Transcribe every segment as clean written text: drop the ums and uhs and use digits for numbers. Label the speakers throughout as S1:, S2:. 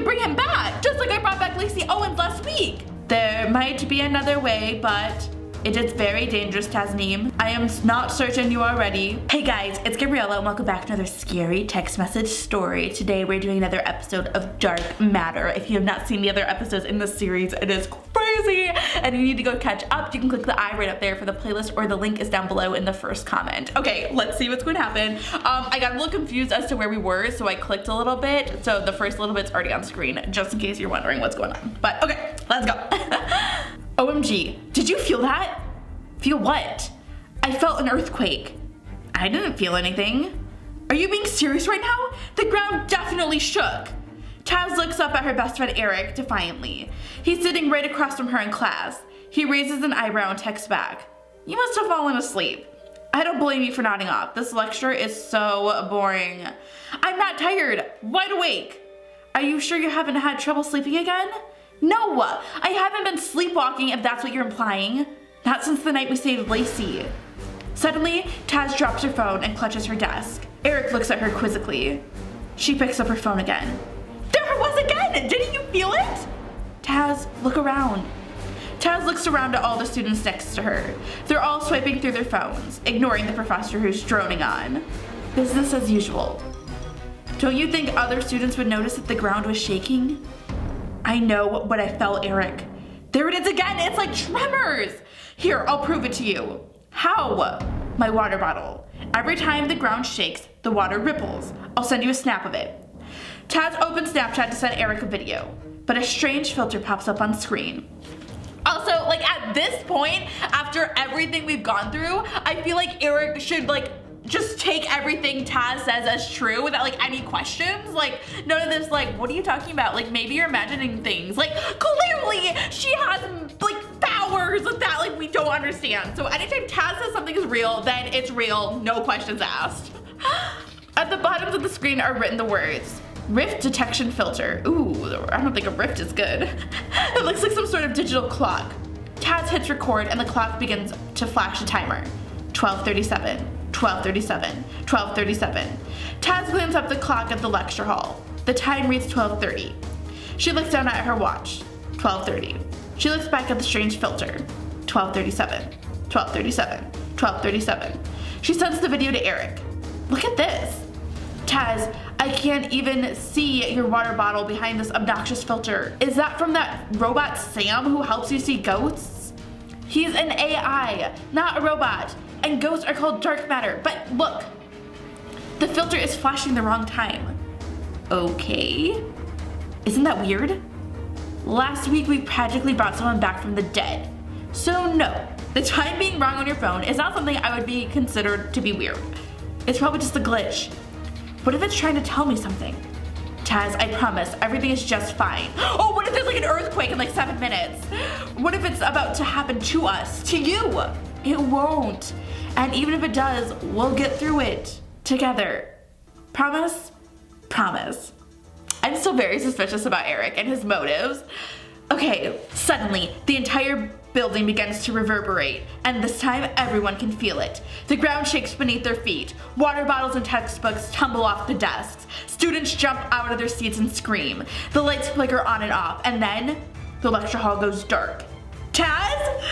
S1: bring him back, just like I brought back Lacey Owens last week. There might be another way, but it is very dangerous, Tasneem. I am not certain you are ready. Hey guys, it's Gabriella and welcome back to another scary text message story. Today we're doing another episode of Dark Matter. If you have not seen the other episodes in this series, it is crazy and you need to go catch up. You can click the I right up there for the playlist or the link is down below in the first comment. Okay, let's see what's going to happen. I got a little confused as to where we were, so I clicked a little bit. So the first little bit's already on screen, just in case you're wondering what's going on. But okay, let's go. OMG, did you feel that? Feel what? I felt an earthquake. I didn't feel anything. Are you being serious right now? The ground definitely shook. Taz looks up at her best friend Eric defiantly. He's sitting right across from her in class. He raises an eyebrow and texts back. You must have fallen asleep. I don't blame you for nodding off. This lecture is so boring. I'm not tired, wide awake. Are you sure you haven't had trouble sleeping again? No, I haven't been sleepwalking if that's what you're implying. Not since the night we saved Lacey. Suddenly, Taz drops her phone and clutches her desk. Eric looks at her quizzically. She picks up her phone again. There it was again! Didn't you feel it? Taz, look around. Taz looks around at all the students next to her. They're all swiping through their phones, ignoring the professor who's droning on. Business as usual. Don't you think other students would notice that the ground was shaking? I know what I felt, Eric. There it is again, it's like tremors! Here, I'll prove it to you. How? My water bottle. Every time the ground shakes, the water ripples. I'll send you a snap of it. Taz opens Snapchat to send Eric a video, but a strange filter pops up on screen. Also, like at this point, after everything we've gone through, I feel like Eric should just take everything Taz says as true without any questions. None of this what are you talking about? Maybe you're imagining things. Clearly she has powers that we don't understand. So anytime Taz says something is real, then it's real, no questions asked. At the bottoms of the screen are written the words, Rift detection filter. Ooh, I don't think a rift is good. It looks like some sort of digital clock. Taz hits record and the clock begins to flash a timer. 12:37. 12:37, 12:37. Taz glances up the clock at the lecture hall. The time reads 12:30. She looks down at her watch. 12:30. She looks back at the strange filter. 12:37, 12:37, 12:37. She sends the video to Eric. Look at this. Taz, I can't even see your water bottle behind this obnoxious filter. Is that from that robot Sam who helps you see ghosts? He's an AI, not a robot. And ghosts are called dark matter, but look, the filter is flashing the wrong time. Okay, isn't that weird? Last week we practically brought someone back from the dead. So no, the time being wrong on your phone is not something I would be considered to be weird. It's probably just a glitch. What if it's trying to tell me something? Taz, I promise, everything is just fine. Oh, what if there's an earthquake in 7 minutes? What if it's about to happen to us, to you? It won't. And even if it does, we'll get through it together. Promise? Promise. I'm still very suspicious about Eric and his motives. Okay, suddenly, the entire building begins to reverberate, and this time everyone can feel it. The ground shakes beneath their feet. Water bottles and textbooks tumble off the desks. Students jump out of their seats and scream. The lights flicker on and off, and then the lecture hall goes dark. Taz?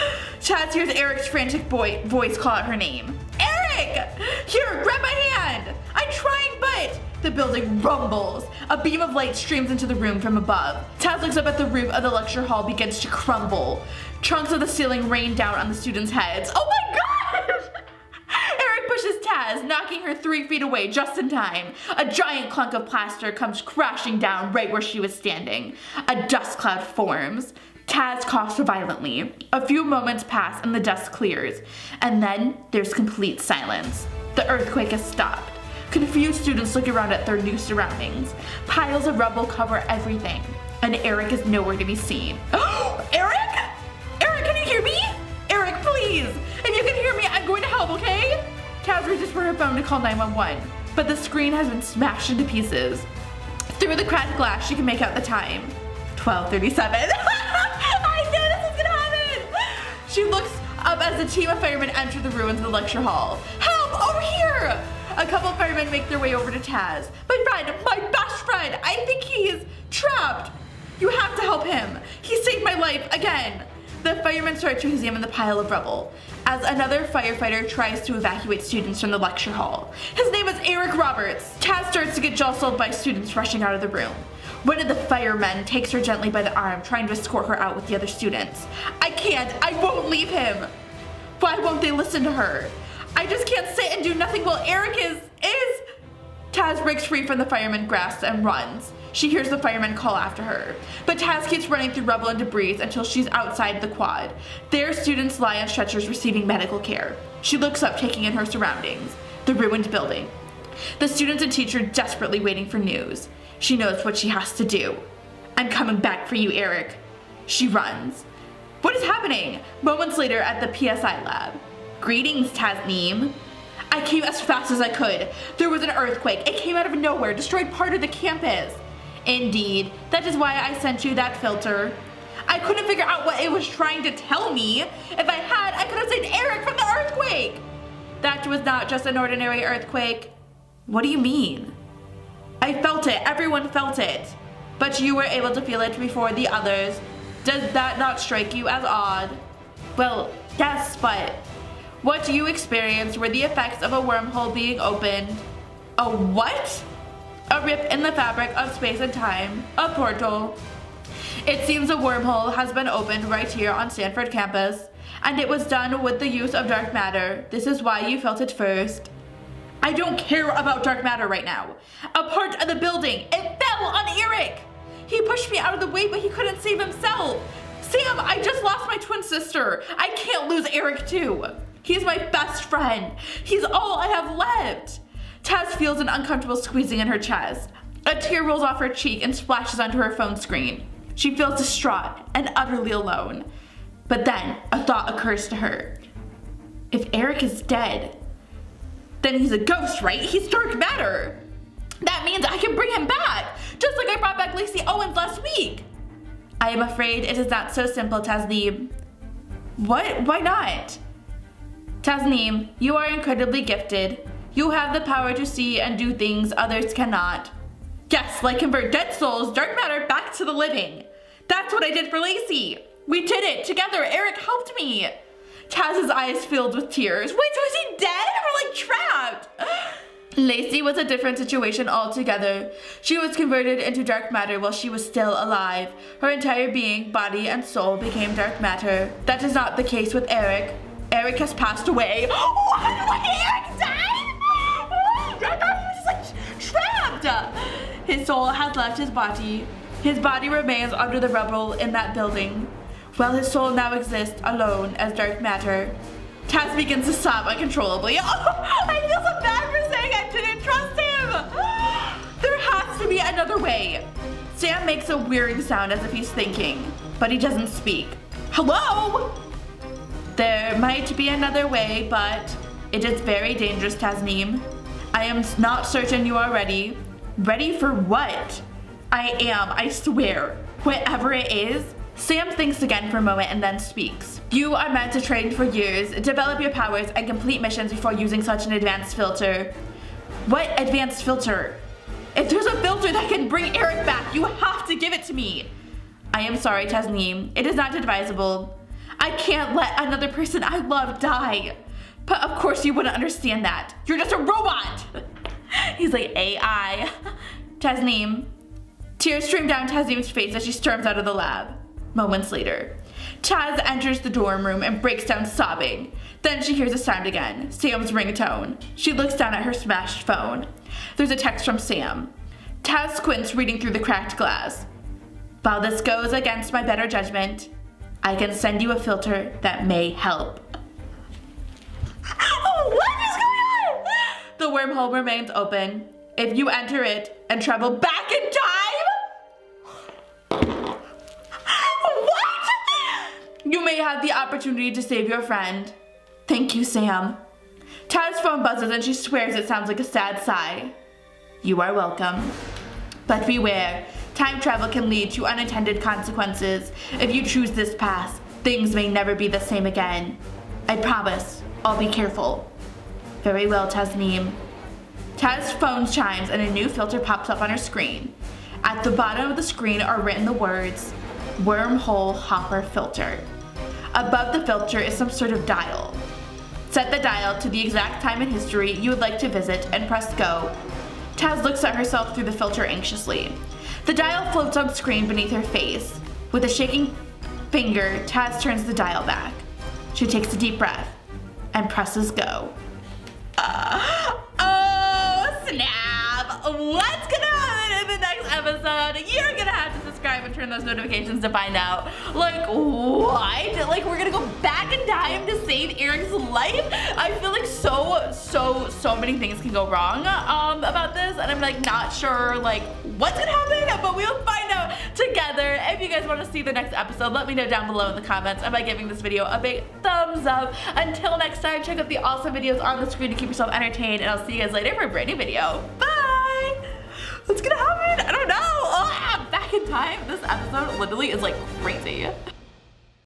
S1: Taz hears Eric's frantic voice call out her name. Eric! Here, grab my hand! I'm trying, but... The building rumbles. A beam of light streams into the room from above. Taz looks up at the roof of the lecture hall begins to crumble. Chunks of the ceiling rain down on the students' heads. Oh my gosh! Eric pushes Taz, knocking her 3 feet away just in time. A giant clunk of plaster comes crashing down right where she was standing. A dust cloud forms. Taz coughs violently. A few moments pass and the dust clears. And then there's complete silence. The earthquake has stopped. Confused students look around at their new surroundings. Piles of rubble cover everything. And Eric is nowhere to be seen. Oh, Eric? Eric, can you hear me? Eric, please. If you can hear me, I'm going to help, okay? Taz reaches for her phone to call 911. But the screen has been smashed into pieces. Through the cracked glass, she can make out the time. 12:37. I knew this was gonna happen! She looks up as the team of firemen enter the ruins of the lecture hall. Help! Over here! A couple of firemen make their way over to Taz. My friend, my best friend, I think he's trapped. help him. He saved my life again. The firemen start to examine the pile of rubble as another firefighter tries to evacuate students from the lecture hall. His name is Eric Roberts. Taz starts to get jostled by students rushing out of the room. One of the firemen takes her gently by the arm, trying to escort her out with the other students. I can't. I won't leave him. Why won't they listen to her? I just can't sit and do nothing while Eric is... Taz breaks free from the fireman's grasp and runs. She hears the fireman call after her, but Taz keeps running through rubble and debris until she's outside the quad. There, students lie on stretchers receiving medical care. She looks up, taking in her surroundings. The ruined building. The students and teacher desperately waiting for news. She knows what she has to do. I'm coming back for you, Eric. She runs. What is happening? Moments later at the PSI lab. Greetings, Tasneem. I came as fast as I could. There was an earthquake. It came out of nowhere, destroyed part of the campus. Indeed, that is why I sent you that filter. I couldn't figure out what it was trying to tell me. If I had, I could have saved Eric from the earthquake. That was not just an ordinary earthquake. What do you mean? I felt it. Everyone felt it. But you were able to feel it before the others. Does that not strike you as odd? Well, yes, but what you experienced were the effects of a wormhole being opened. A what? A rip in the fabric of space and time. A portal. It seems a wormhole has been opened right here on Stanford campus, and it was done with the use of dark matter. This is why you felt it first. I don't care about dark matter right now. A part of the building. It fell on Eric. He pushed me out of the way, but he couldn't save himself. Sam, I just lost my twin sister. I can't lose Eric too. He's my best friend. He's all I have left. Taz feels an uncomfortable squeezing in her chest. A tear rolls off her cheek and splashes onto her phone screen. She feels distraught and utterly alone. But then a thought occurs to her. If Eric is dead, then he's a ghost, right? He's dark matter. That means I can bring him back, just like I brought back Lacey Owens last week. I am afraid it is not so simple, Tasneem. What? Why not? Tasneem, you are incredibly gifted. You have the power to see and do things others cannot. Yes, like convert dead souls, dark matter, back to the living. That's what I did for Lacey. We did it together. Eric helped me. Taz's eyes filled with tears. Wait, so is he dead? We're like trapped. Lacey was a different situation altogether. She was converted into dark matter while she was still alive. Her entire being, body, and soul became dark matter. That is not the case with Eric. Eric has passed away. What? Wait, Eric died? I thought he was like trapped. His soul has left his body. His body remains under the rubble in that building, while his soul now exists alone as dark matter. Taz begins to sob uncontrollably. Oh, I feel so bad for saying I didn't trust him. There has to be another way. Sam makes a weary sound as if he's thinking, but he doesn't speak. Hello? There might be another way, but it is very dangerous, Tasneem. I am not certain you are ready. Ready for what? I am, I swear. Whatever it is. Sam thinks again for a moment and then speaks. You are meant to train for years, develop your powers, and complete missions before using such an advanced filter. What advanced filter? If there's a filter that can bring Eric back, you have to give it to me. I am sorry, Tasneem. It is not advisable. I can't let another person I love die. But of course you wouldn't understand that. You're just a robot. He's like, AI. Tasneem. Tears stream down Tasneem's face as she storms out of the lab. Moments later, Taz enters the dorm room and breaks down sobbing. Then she hears a sound again, Sam's ringtone. She looks down at her smashed phone. There's a text from Sam. Taz squints, reading through the cracked glass. While this goes against my better judgment, I can send you a filter that may help. What is going on? The wormhole remains open. If you enter it and travel back in time, what? You may have the opportunity to save your friend. Thank you, Sam. Taz's phone buzzes and she swears it sounds like a sad sigh. You are welcome. But beware, time travel can lead to unintended consequences. If you choose this path, things may never be the same again. I promise, I'll be careful. Very well, Tasneem. Taz's phone chimes and a new filter pops up on her screen. At the bottom of the screen are written the words, wormhole hopper filter. Above the filter is some sort of dial. Set the dial to the exact time in history you would like to visit and press go. Taz looks at herself through the filter anxiously. The dial floats on screen beneath her face. With a shaking finger, Taz turns the dial back. She takes a deep breath and presses go. Oh snap! What's gonna happen in the next episode? You're gonna have to subscribe and turn those notifications to find out. Like, what? Like, we're gonna go back in time to save Eric's life? I feel like so many things can go wrong about this, and I'm like not sure like what's gonna happen, but we'll find out together. If you guys want to see the next episode, let me know down below in the comments and by giving this video a big thumbs up. Until next time, check out the awesome videos on the screen to keep yourself entertained, and I'll see you guys later for a brand new video. Bye! What's gonna happen? I don't know. Back in time. This episode literally is like crazy.